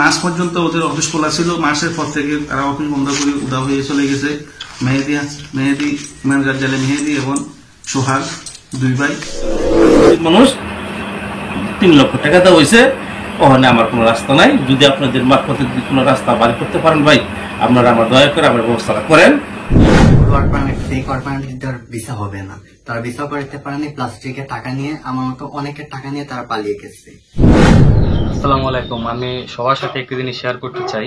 মাস পর্যন্ত ওদের অফিস খোলা ছিল, মাসের পর থেকে তারা অফিস বন্ধ করে উদা হয়ে চলে গেছে। মেহেদি ম্যানেজার জালে মেহেদি এবং সোহাগ, দুই ভাই মানুষ। 3 লক্ষ টাকা দেওয়া হয়েছে, ওখানে আমার কোনো রাস্তা নাই। যদি আপনাদের মারফতে কোনো রাস্তা বাড়ি করতে পারেন ভাই, আপনারা আমার দয়া করে আমার ব্যবস্থাটা করেন। ভিসা হবে না, তারা ভিসা করতে পারেনি, প্লাস্টিকের টাকা নিয়ে আমার মতো অনেকের টাকা নিয়ে তারা পালিয়ে গেছে। আসসালামু আলাইকুম। আমি সবার সাথে একটি জিনিস শেয়ার করতে চাই।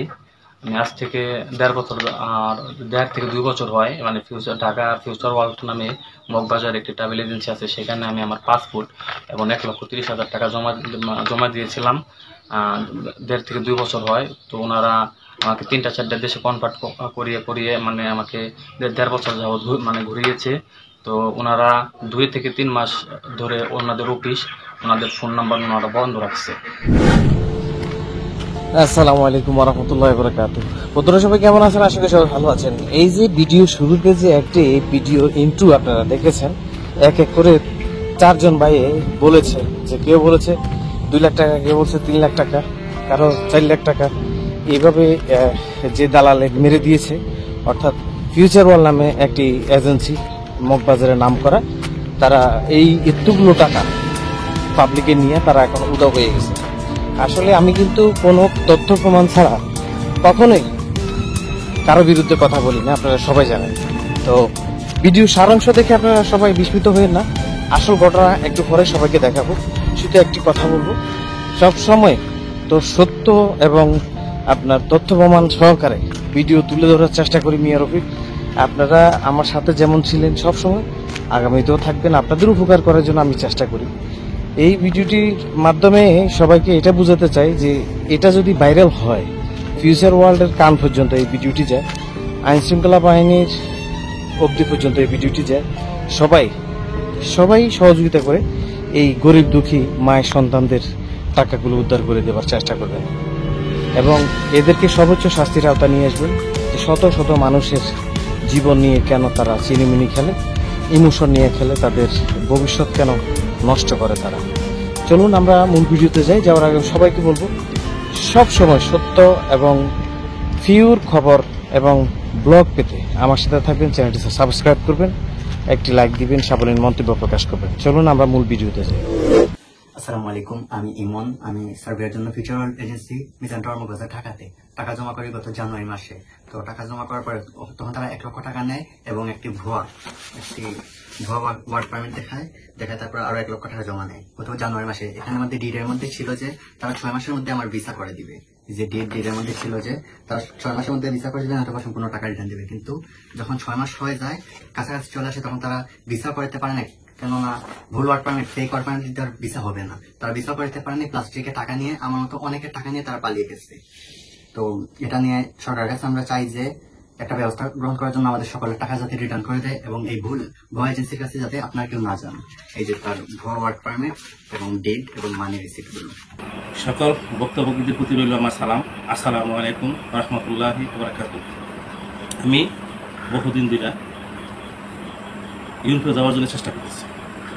আমি আজ থেকে 1.5 বছর আর 1.5 থেকে 2 বছর হয়, মানে ঢাকা ফিউচার ওয়ার্ল্ড নামে মগবাজার একটি ট্রাভেল এজেন্সি আছে, সেখানে আমি আমার পাসপোর্ট এবং 1,30,000 টাকা জমা দিয়েছিলাম। 1.5 থেকে 2 বছর হয়। তো ওনারা আমাকে 3-4টা দেশে কনভার্ট করিয়ে মানে আমাকে 1.5 বছর যাবৎ মানে ঘুরিয়েছে। তো ওনারা 2 থেকে 3 মাস ধরে ওনাদের অফিস, ওনাদের ফোন নাম্বার ওনারা বন্ধ রাখছে। আসসালামু আলাইকুম ওয়া রাহমাতুল্লাহি ওয়া বারাকাতুহু। বন্ধুরা সবাই কেমন আছেন? আশা করি সবাই ভালো আছেন। এই যে ভিডিও শুরুতে যে একটি ভিডিও ইন্ট্রো আপনারা দেখেছেন, এক এক করে 4 ভাই বলেছে, যে কেউ বলেছে 2 লাখ টাকা, কেউ বলছে 3 লাখ টাকা, কারো 4 লাখ টাকা, এইভাবে যে দালাল মেরে দিয়েছে। অর্থাৎ ফিউচার ওয়ার্ল্ড নামে একটি এজেন্সি মগবাজারে নাম করা, তারা এই এতগুলো টাকা পাবলিকে নিয়ে তারা এখন উদা হয়ে গেছে। আসলে আমি কিন্তু কোনো তথ্য প্রমাণ ছাড়া কখনোই কারো বিরুদ্ধে কথা বলি না, আপনারা সবাই জানেন। তো ভিডিও সারাংশ দেখে আপনারা সবাই বিস্মিত হয়ে না, আসল ঘটনা একটু পরে সবাইকে দেখাবো। শুধু একটি কথা বলবো, সব সময় তো সত্য এবং আপনার তথ্য প্রমাণ সহকারে ভিডিও তুলে ধরার চেষ্টা করি। মিয়া রফিক, আপনারা আমার সাথে যেমন ছিলেন সব সময়, আগামীতেও থাকবেন। আপনাদের উপকার করার জন্য আমি চেষ্টা করি। এই ভিডিওটির মাধ্যমে সবাইকে এটা বোঝাতে চাই যে এটা যদি ভাইরাল হয়, ফিউচার ওয়ার্ল্ডের কান পর্যন্ত এই ভিডিওটি যায়, আইন শৃঙ্খলা বাহিনীর অবধি পর্যন্ত এই ভিডিওটি যায়, সবাই সহযোগিতা করে এই গরিব দুঃখী মায়ের সন্তানদের টাকাগুলো উদ্ধার করে দেওয়ার চেষ্টা করবেন এবং এদেরকে সর্বোচ্চ শাস্তির আওতা নিয়ে আসবেন। যে শত শত মানুষের জীবন নিয়ে কেন তারা চিনিমিনি খেলে, ইমোশন নিয়ে খেলে, তাদের ভবিষ্যৎ কেন নষ্ট করে তারা। চলুন আমরা মূল ভিডিওতে যাই। যাওয়ার আগে সবাইকে বলবো, সব সময় সত্য এবং পিওর খবর এবং ব্লগ পেতে আমার সাথে থাকবেন, চ্যানেলটি সাবস্ক্রাইব করবেন, একটি লাইক দিবেন, সাবলীল মন্তব্য প্রকাশ করবেন। চলুন আমরা মূল ভিডিওতে যাই। আসসালামু আলাইকুম, আমি ইমন। আমি সার্ভের জন্য future world agency Mizan tower Moghbazar ঢাকাতে টাকা জমা করি গত জানুয়ারি মাসে। তো টাকা জমা করার পরে তখন তারা 1 লক্ষ টাকা নেয় এবং একটি ভুয়া ওয়ার্ক পারমিট দেখায়, তারপর আরো 1 লক্ষ টাকা জমা নেয় গত জানুয়ারি মাসে। এখানের মধ্যে ডিডের মধ্যে ছিল যে তারা 6 মাসের মধ্যে আমার ভিসা করে দিবে। যে ডিডের মধ্যে ছিল যে তারা 6 মাসের মধ্যে ভিসা করে দিবে, অথবা সম্পূর্ণ টাকা রিটার্ন দেবে। কিন্তু যখন 6 মাস হয়ে যায়, কাছাকাছি চলে আসে, তখন তারা ভিসা করতে পারে না, কেননা ভুল work permit, fake work permit দেওয়ার ভিসা হবে না। তারা ভিসা করতে পারেনি, প্লাস্টিকের টাকা নিয়ে আমার মতো অনেকের টাকা নিয়ে তারা পালিয়ে গেছে। তো এটা নিয়ে সরকারের কাছে আমরা চাই যে একটা ব্যবস্থা গ্রহণ করার জন্য আমাদের সকলের টাকা যাতে রিটার্ন করে দেয় এবং এই ভুয়া এজেন্সির কাছে যাতে আপনারা কেউ না যান। এই যে তার ভুয়া ওয়ার্ক পারমিট এবং ডেট এবং মানি রিসিপ্ট গুলো। সকল বক্তব্যদের প্রতি রইল আমার সালাম। আসসালামু আলাইকুম ওয়া রাহমাতুল্লাহি ওয়া বারাকাতুহু। আমি বহুদিন ধরে ইউরোপে যাওয়ার জন্য চেষ্টা করতেছি,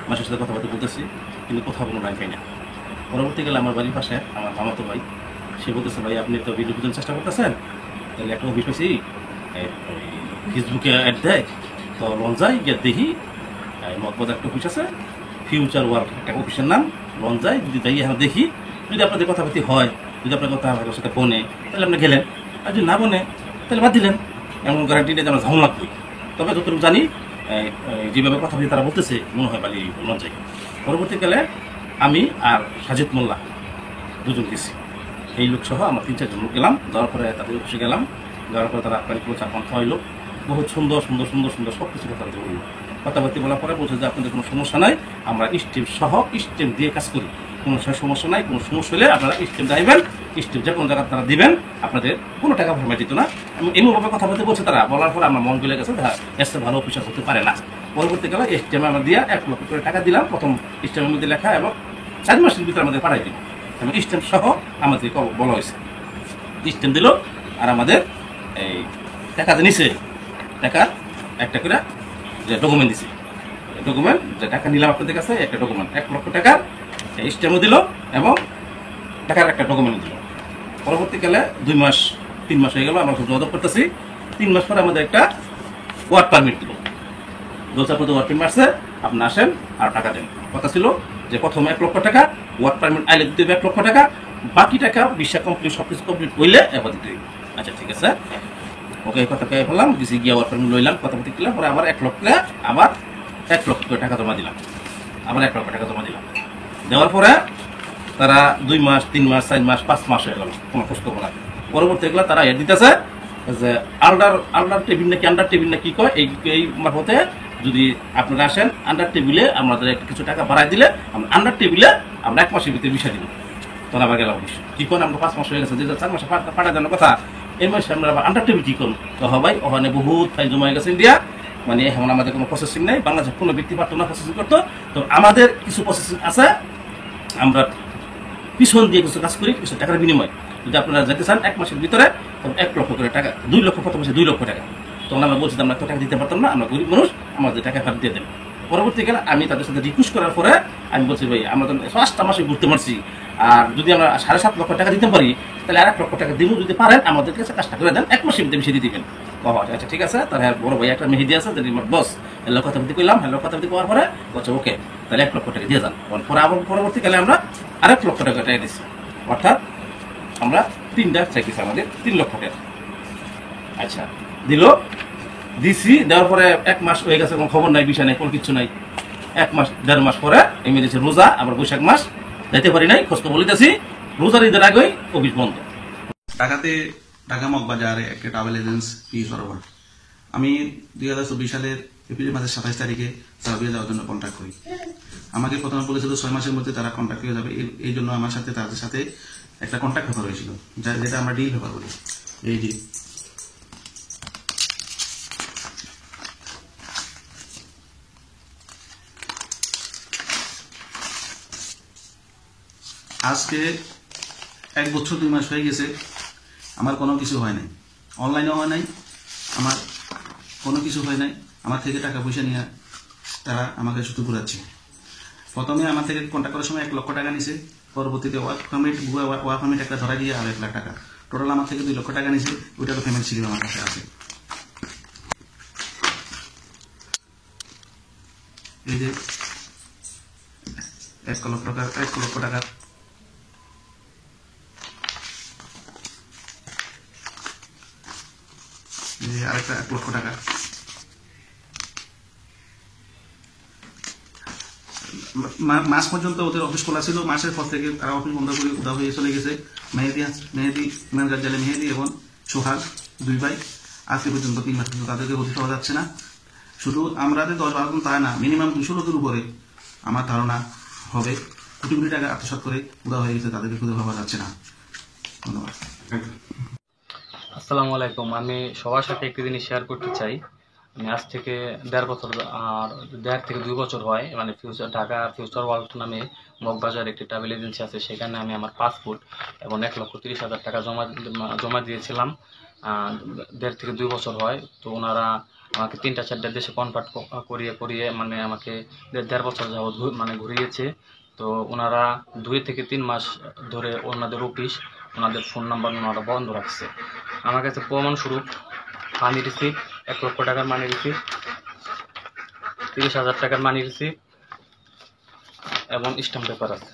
মানুষের সাথে কথাবার্তা বলতেছি, কিন্তু কোথাও কোনো লাইন পাই না। পরবর্তীকালে আমার বাড়ির পাশে আমার মামাতো ভাই, সে বলতেছে, ভাই আপনি তো ভিডিও জন্য চেষ্টা করতেছেন, তাহলে একটা অফিস পেয়েছি, ফেসবুকে অ্যাড দেয়, তো লঞ্জাই গিয়ে দেখি মগবাজার একটা অফিস আছে, ফিউচার ওয়ার্ল্ড একটা অফিসের নাম, লঞ্জাই যদি যাই এখন দেখি, যদি আপনাদের কথাবার্তি হয়, যদি আপনার কথা আমার সাথে বনে, তাহলে আপনি গেলেন, আর যদি না বনে তাহলে বাদ দিলেন। এমন গ্যারান্টি নেই যে আমরা ঝামেলা করি। তবে যতটুকু জানি যেভাবে কথা বলি তারা বলতেছে, মনে হয় বালি লঞ্জাই। পরবর্তীকালে আমি আর সাজিদ মোল্লা 2জন গেছি, এই লোক সহ আমার 3-4 লোক গেলাম। যাওয়ার পরে তাদের অফিসে গেলাম, যাওয়ার পরে তারা আপনার 4-5 হইলো, বহুত সুন্দর সুন্দর সুন্দর সুন্দর সব কিছু কথা বলল। কথাবার্তি বলার পরে বলছে যে আপনাদের কোনো সমস্যা নাই, আমরা স্টেম সহ স্টেম দিয়ে কাজ করি, কোনো সমস্যা নাই। কোনো সমস্যা হলে আপনারা স্টেম যাইবেন, স্টেম যে কোনো জায়গায় তারা দিবেন, আপনাদের কোনো টাকা ভরমা দিত না। এমনভাবে কথাবার্তি বলছে তারা। বলার পরে আমার মন গলে গেছে, এসে ভালো অফিসার হতে পারে না। পরবর্তীকালে স্টেমে আমরা দিয়ে 1 লক্ষ করে টাকা দিলাম, প্রথম স্টেমের মধ্যে লেখা, এবং 4 মাসের ভিতরে আমাদের পাঠাই দিল এবং স্টেম সহ আমাদের বলা হয়েছে। স্টেম দিল আর আমাদের এই টাকা নিছে, টাকা একটা করে যে ডকুমেন্ট দিছে, ডকুমেন্ট যে টাকা নিলাম আপনাদের কাছে, একটা ডকুমেন্ট 1 লক্ষ টাকার স্টেমও দিল এবং টাকার একটা ডকুমেন্ট দিল। পরবর্তীকালে 3 মাস হয়ে গেল, আমরা যোগাযোগ করতেছি। 3 মাস পরে আমাদের একটা ওয়ার্ক পারমিট দিল। দোলচারপুর ওয়ার্ক পারমিট আসছে, আপনি আসেন আর টাকা দেন। কথা ছিল যে প্রথমে 1 লক্ষ টাকা, ওয়ার্ক পারমিট আইলে দিতে হবে 1 লক্ষ টাকা, বাকি টাকা ভিসা কমপ্লিট সবকিছু কমপ্লিট হইলে এবার দিতে হবে। আচ্ছা ঠিক আছে, ওকে কথা কে বললাম, দিছি গিয়া ওয়ার্ক পারমিট লইলাম, কথা বলতে গেলাম, পরে আবার 1 লক্ষ আবার 1 লক্ষ টাকা জমা দিলাম, আবার 1 লক্ষ টাকা জমা দিলাম। দেওয়ার পরে তারা 2 মাস 3 মাস 4 মাস 5 মাস হয়ে গেল, কোনো খোঁজ খবর নাই। পরবর্তী এগুলো তারা এড দিতেছে যে আন্ডার টেবিল নাকি আন্ডার টেবিল না কি কয়, এই মারফতে যদি আপনারা আসেন আন্ডার টেবিলে আমাদের কিছু টাকা বাড়াই দিলে আমরা আন্ডার টেবিলে আমরা 1 মাসের ভিতরে বিষয় দিব। তখন আবার গেলাম অবশ্য কি করেন, আমরা 5 মাস হয়ে গেছে, 4 মাসে পাঠা দেওয়ার কথা, এই মাসে আমরা আবার আন্ডার টেবিল কি করুন। তো ভাই ওখানে বহুত ফাইল জমা হয়ে গেছে ইন্ডিয়া, মানে এখন আমাদের কোনো প্রসেসিং নেই, বাংলাদেশের কোনো ব্যক্তি পারতো না প্রসেসিং করতো। তো আমাদের কিছু প্রসেসিং আছে, আমরা পিছন দিয়ে কিছু কাজ করি কিছু টাকার বিনিময়। যদি আপনারা যেতে চান 1 মাসের ভিতরে, তখন 1 লক্ষ করে টাকা, 2 লক্ষ, প্রথম মাসে 2 লক্ষ টাকা। তখন আমরা বলছি আমরা এত টাকা দিতে পারতাম না, আমরা গরিব মানুষ, আমাদের টাকা ফেরত দিয়ে দেন। পরবর্তীকালে আমি তাদের সাথে রিকোয়েস্ট করার পরে আমি বলছি ভাই আমরা তো 5টা মাসে ঘুরতে পারছি, আর যদি আমরা 7.5 লক্ষ টাকা দিতে পারি তাহলে আর 1 লক্ষ টাকা দিব, যদি পারেন আমাদের কাছে কাজটা করে দেন, 1 মাসের ভিতরে মিশিয়ে দিয়ে দিবেন। আচ্ছা ঠিক আছে। তার বড় ভাই একটা মেহেদি আছে, বস হ্যালো কথা বলতে কইলাম, হ্যালো কথা বলতে করার পরে বলছে ওকে তাহলে 1 লক্ষ টাকা দিয়ে যান। পরে আবার পরবর্তীকালে আমরা আর 1 লক্ষ টাকা দিচ্ছি, অর্থাৎ আমরা 3টা চেক দিচ্ছি, আমাদের 3 লক্ষ টাকা। আচ্ছা দিছি, দেওয়ার পরে 1 মাস হয়ে গেছে, কোনো খবর নাই, বিষয় নাই, কোনো কিছু নাই। 1 মাস 1.5 মাস পরে এমনি দিচ্ছে রোজা, আবার বৈশাখ মাস যেতে পারি নাই, খোঁজ খবর বলিতেছি, রোজার ঈদের আগেই অফিস বন্ধ। ঢাকা মগবাজারে একটা ট্রাভেল এজেন্সি সরবরাহ। আমি 2024 সালের এপ্রিল মাসের 27 তারিখে সার্বিয়া যাওয়ার জন্য কন্ট্যাক্ট করি। আমাকে প্রথমে বলেছিল 6 মাসের মধ্যে তারা কন্ট্যাক্ট হয়ে যাবে, এই জন্য আমার সাথে তাদের সাথে একটা কন্ট্যাক্ট পেপার হয়েছিল, যেটা আমরা ডিল পেপার বলি। এই ডিল আজকে 1 বছর 2 মাস হয়ে গেছে, আমার কোনো কিছু হয় নাই, অনলাইনেও হয় নাই, আমার কোনো কিছু হয় নাই। আমার থেকে টাকা পয়সা নিয়ে তারা আমাকে শুধু ঘুরাচ্ছে। প্রথমে আমার থেকে কন্ট্যাক্ট করার সময় 1 লক্ষ টাকা নিছে, পরবর্তীতে ওয়ার্ক পারমিট একটা ধরা দিয়ে আর 1 লাখ টাকা, টোটাল আমার থেকে 2 লক্ষ টাকা নিছে। ওইটারও পেমেন্ট ছিল আমার কাছে আছে। এই যে 1 লক্ষ টাকা আরেকটা 1 লক্ষ টাকা। মাস পর্যন্ত ওদের অফিস খোলা ছিল, মাসের পর থেকে তারা অফিস বন্ধ করে উদা হয়ে চলে গেছে। মেহেদি ইমরান জালে মেহেদি এবং সোহাগ 2 ভাই আজকে পর্যন্ত 3 মাস পর্যন্ত তাদেরকে হতে পাওয়া যাচ্ছে না। শুধু আমাদের 10-12 জন তাই না, মিনিমাম 200 লোকের উপরে আমার ধারণা হবে কোটি কোটি টাকা আত্মসাৎ করে উদা হয়ে গেছে, তাদেরকে খুঁজে পাওয়া যাচ্ছে না। ধন্যবাদ। আসসালামু আলাইকুম। আমি সবার সাথে একটি জিনিস শেয়ার করতে চাই। আমি আজ থেকে 1.5 বছর আর 1.5 থেকে 2 বছর হয়, মানে ঢাকা ফিউচার ওয়ার্ল্ড নামে মগবাজার একটি ট্রাভেল এজেন্সি আছে, সেখানে আমি আমার পাসপোর্ট এবং 1,30,000 টাকা জমা দিয়েছিলাম। 1.5 থেকে 2 বছর হয়। তো ওনারা আমাকে 3-4টা দেশে কনভার্ট করিয়ে মানে আমাকে 1.5 বছর যাবৎ মানে ঘুরিয়েছে। তো ওনারা 2 থেকে 3 মাস ধরে ওনাদের অফিস, ওনাদের ফোন নাম্বার ওনারা বন্ধ রাখছে। আমার কাছে প্রমাণস্বরূপ মানি রিসিপ্ট, 1 লক্ষ টাকার মানি রিসিপ্ট, 30,000 টাকার মানি রিসিপ্ট এবং স্ট্যাম্প পেপার আছে।